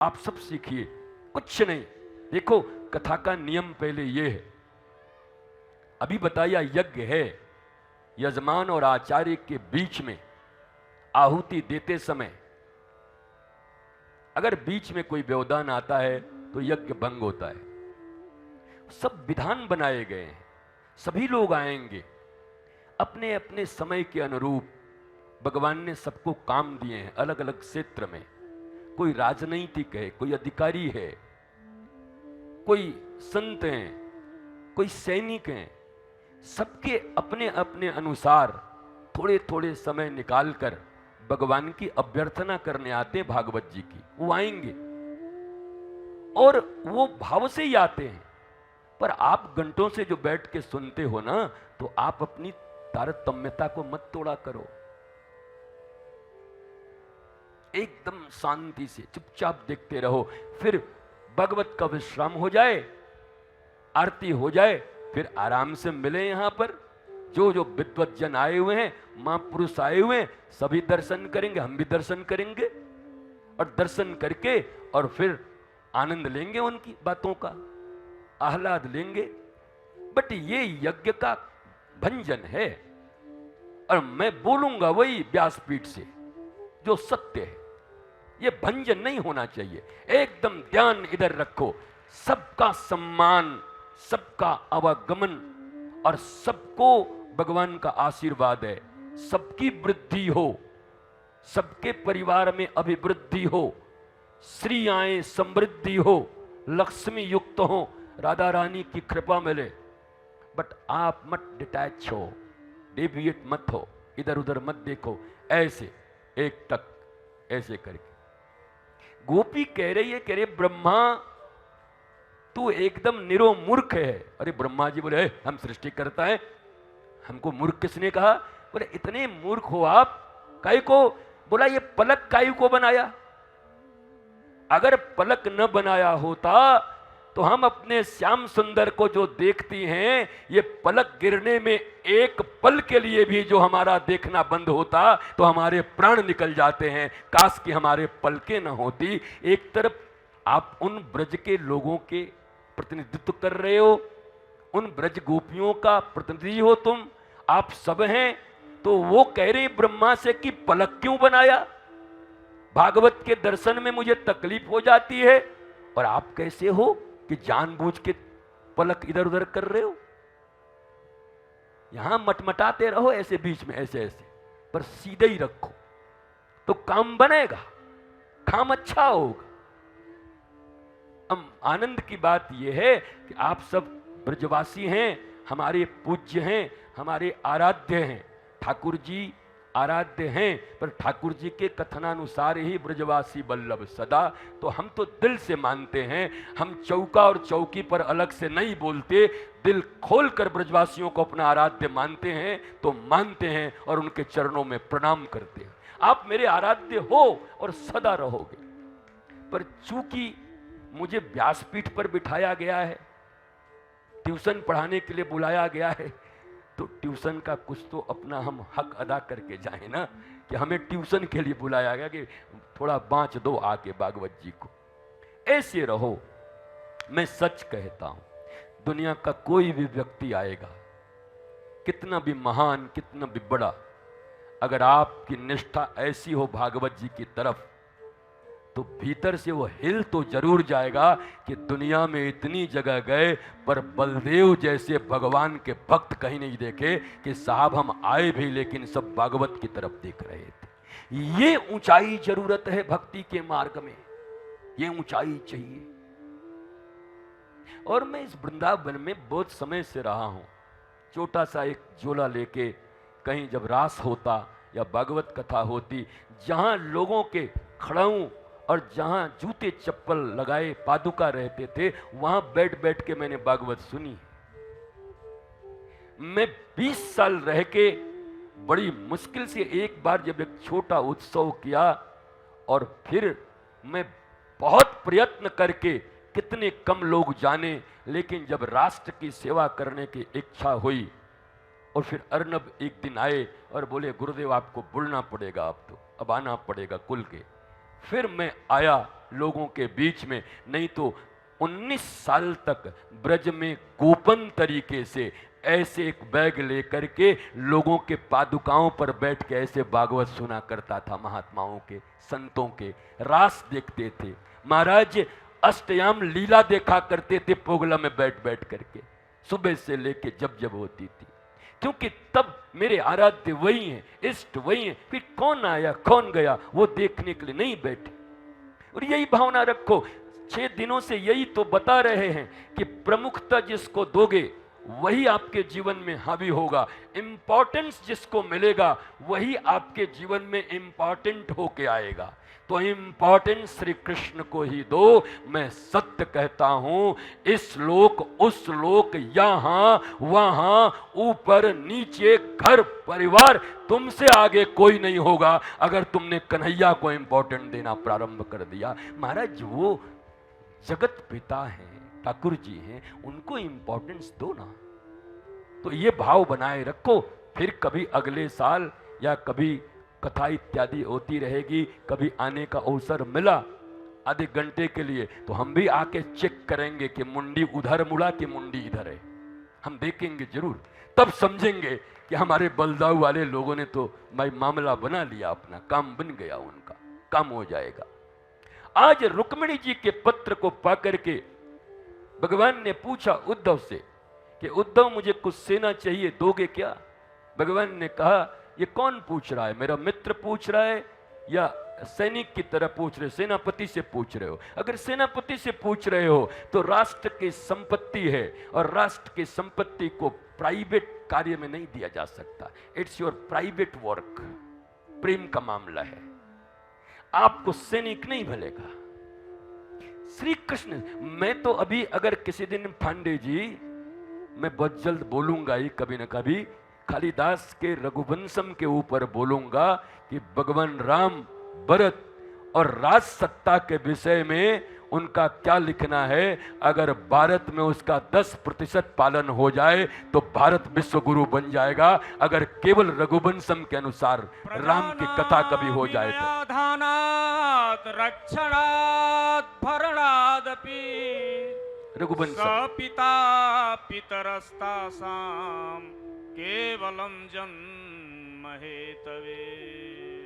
आप सब सीखिए, कुछ नहीं। देखो कथा का नियम पहले ये है, अभी बताया यज्ञ है, यजमान और आचार्य के बीच में आहुति देते समय अगर बीच में कोई व्यवधान आता है तो यज्ञ भंग होता है। सब विधान बनाए गए हैं, सभी लोग आएंगे अपने अपने समय के अनुरूप। भगवान ने सबको काम दिए हैं अलग अलग क्षेत्र में, कोई राजनीतिक है, कोई अधिकारी है, कोई संत हैं, कोई सैनिक हैं। सबके अपने अपने अनुसार थोड़े थोड़े समय निकालकर भगवान की अभ्यर्थना करने आते हैं। भागवत जी की वो आएंगे और वो भाव से ही आते हैं। पर आप घंटों से जो बैठ के सुनते हो ना, तो आप अपनी तारतम्यता को मत तोड़ा करो। एकदम शांति से चुपचाप देखते रहो। फिर भगवत का विश्राम हो जाए, आरती हो जाए, फिर आराम से मिले। यहां पर जो जो विद्वत जन आए हुए हैं, महापुरुष आए हुए हैं, सभी दर्शन करेंगे, हम भी दर्शन करेंगे और दर्शन करके और फिर आनंद लेंगे, उनकी बातों का आह्लाद लेंगे। बट ये यज्ञ का भंजन है और मैं बोलूंगा वही व्यासपीठ से जो सत्य है। ये भंजन नहीं होना चाहिए। एकदम ध्यान इधर रखो, सबका सम्मान, सबका आवागमन और सबको भगवान का आशीर्वाद है। सबकी वृद्धि हो, सबके परिवार में अभिवृद्धि हो, श्री आए, समृद्धि हो, लक्ष्मी युक्त हो, राधा रानी की कृपा मिले। बट आप मत डिटैच हो, डेविएट मत हो, इधर उधर मत देखो। ऐसे एक टक ऐसे करके गोपी कह रही है, कह रहे ब्रह्मा तू एकदम निरो मूर्ख है। अरे ब्रह्मा जी बोले हम सृष्टि करता है, हमको मूर्ख किसने कहा? बोले इतने मूर्ख हो आप, काई को? बोला ये पलक काई को बनाया? अगर पलक न बनाया होता तो हम अपने श्याम सुंदर को जो देखती हैं, ये पलक गिरने में एक पल के लिए भी जो हमारा देखना बंद होता तो हमारे प्राण निकल जाते हैं। काश कि हमारे पलकें न होती। एक तरफ आप उन ब्रज के लोगों के प्रतिनिधित्व कर रहे हो, उन ब्रज गोपियों का प्रतिनिधि हो तुम, आप सब हैं। तो वो कह रहे ब्रह्मा से कि पलक क्यों बनाया? भागवत के दर्शन में मुझे तकलीफ हो जाती है। और आप कैसे हो कि जानबूझ के पलक इधर उधर कर रहे हो? यहां मटमटाते रहो ऐसे बीच में, ऐसे ऐसे, पर सीधे ही रखो तो काम बनेगा, काम अच्छा होगा। आनंद की बात यह है कि आप सब ब्रजवासी हैं, हमारे पूज्य हैं, हमारे आराध्य हैं। ठाकुर जी आराध्य हैं, पर ठाकुर जी के कथनानुसार ही ब्रजवासी वल्लभ सदा। तो हम तो दिल से मानते हैं, हम चौका और चौकी पर अलग से नहीं बोलते, दिल खोलकर ब्रजवासियों को अपना आराध्य मानते हैं तो मानते हैं और उनके चरणों में प्रणाम करते हैं। आप मेरे आराध्य हो और सदा रहोगे। पर चूंकि मुझे व्यासपीठ पर बिठाया गया है, ट्यूशन पढ़ाने के लिए बुलाया गया है, तो ट्यूशन का कुछ तो अपना हम हक अदा करके जाए ना, कि हमें ट्यूशन के लिए बुलाया गया कि थोड़ा बाँच दो आके भागवत जी को। ऐसे रहो। मैं सच कहता हूं, दुनिया का कोई भी व्यक्ति आएगा, कितना भी महान, कितना भी बड़ा, अगर आपकी निष्ठा ऐसी हो भागवत जी की तरफ, तो भीतर से वो हिल तो जरूर जाएगा कि दुनिया में इतनी जगह गए पर बलदेव जैसे भगवान के भक्त कहीं नहीं देखे कि साहब हम आए भी लेकिन सब भागवत की तरफ देख रहे थे। ये ऊंचाई जरूरत है भक्ति के मार्ग में, ये ऊंचाई चाहिए। और मैं इस वृंदावन में बहुत समय से रहा हूं। छोटा सा एक झोला लेके कहीं जब रास होता या भागवत कथा होती, जहां लोगों के खड़ाऊं और जहां जूते चप्पल लगाए पादुका रहते थे, वहां बैठ बैठ के मैंने भागवत सुनी। मैं 20 साल रह के बड़ी मुश्किल से एक बार जब एक छोटा उत्सव किया, और फिर मैं बहुत प्रयत्न करके, कितने कम लोग जाने, लेकिन जब राष्ट्र की सेवा करने की इच्छा हुई, और फिर अर्नब एक दिन आए और बोले गुरुदेव आपको बुलना पड़ेगा, अब तो अब आना पड़ेगा कुल के। फिर मैं आया लोगों के बीच में, नहीं तो 19 साल तक ब्रज में गोपन तरीके से ऐसे एक बैग लेकर के लोगों के पादुकाओं पर बैठ के ऐसे भागवत सुना करता था। महात्माओं के, संतों के रास देखते थे महाराज। अष्टयाम लीला देखा करते थे पोगला में बैठ बैठ करके, सुबह से लेके जब जब होती थी, क्योंकि तब मेरे आराध्य वही हैं, इष्ट वही हैं। फिर कौन आया कौन गया वो देखने के लिए नहीं बैठे। और यही भावना रखो, 6 दिनों से यही तो बता रहे हैं कि प्रमुखता जिसको दोगे वही आपके जीवन में हावी होगा। इंपॉर्टेंस जिसको मिलेगा वही आपके जीवन में इंपॉर्टेंट होके आएगा। तो इंपॉर्टेंस श्री कृष्ण को ही दो। मैं सत्य कहता हूं, इस लोक उस लोक, यहां वहां, ऊपर नीचे, घर परिवार, तुमसे आगे कोई नहीं होगा अगर तुमने कन्हैया को इंपॉर्टेंट देना प्रारंभ कर दिया। महाराज वो जगत पिता हैं, ठाकुर जी हैं, उनको इंपॉर्टेंस दो ना। तो ये भाव बनाए रखो। फिर कभी अगले साल या कभी कथा इत्यादि होती रहेगी, कभी आने का अवसर मिला आधे घंटे के लिए, तो हम भी आके चेक करेंगे कि मुंडी उधर मुड़ा कि मुंडी इधर है। हम देखेंगे जरूर, तब समझेंगे कि हमारे बलदाऊ वाले लोगों ने तो भाई मामला बना लिया, अपना काम बन गया, उनका काम हो जाएगा। आज रुक्मिणी जी के पत्र को पाकर के भगवान ने पूछा उद्धव से कि उद्धव मुझे कुछ सेना चाहिए, दोगे क्या? भगवान ने कहा ये कौन पूछ रहा है, मेरा मित्र पूछ रहा है या सैनिक की तरह पूछ रहे हो, सेनापति से पूछ रहे हो? अगर सेनापति से पूछ रहे हो तो राष्ट्र की संपत्ति है और राष्ट्र की संपत्ति को प्राइवेट कार्य में नहीं दिया जा सकता। इट्स योर प्राइवेट वर्क, प्रेम का मामला है, आपको सैनिक नहीं भलेगा। श्री कृष्ण, मैं तो अभी अगर किसी दिन पांडे जी, मैं बहुत जल्द बोलूंगा ही कभी न कभी, कालिदास के रघुवंशम के ऊपर बोलूंगा कि भगवान राम, भरत और राज सत्ता के विषय में उनका क्या लिखना है। अगर भारत में उसका 10% पालन हो जाए तो भारत विश्व गुरु बन जाएगा। अगर केवल रघुवंशम के अनुसार राम की कथा कभी हो जाए तो। रघुवंशम पिता पितरस्तासाम केवलम जन्म हेतवे।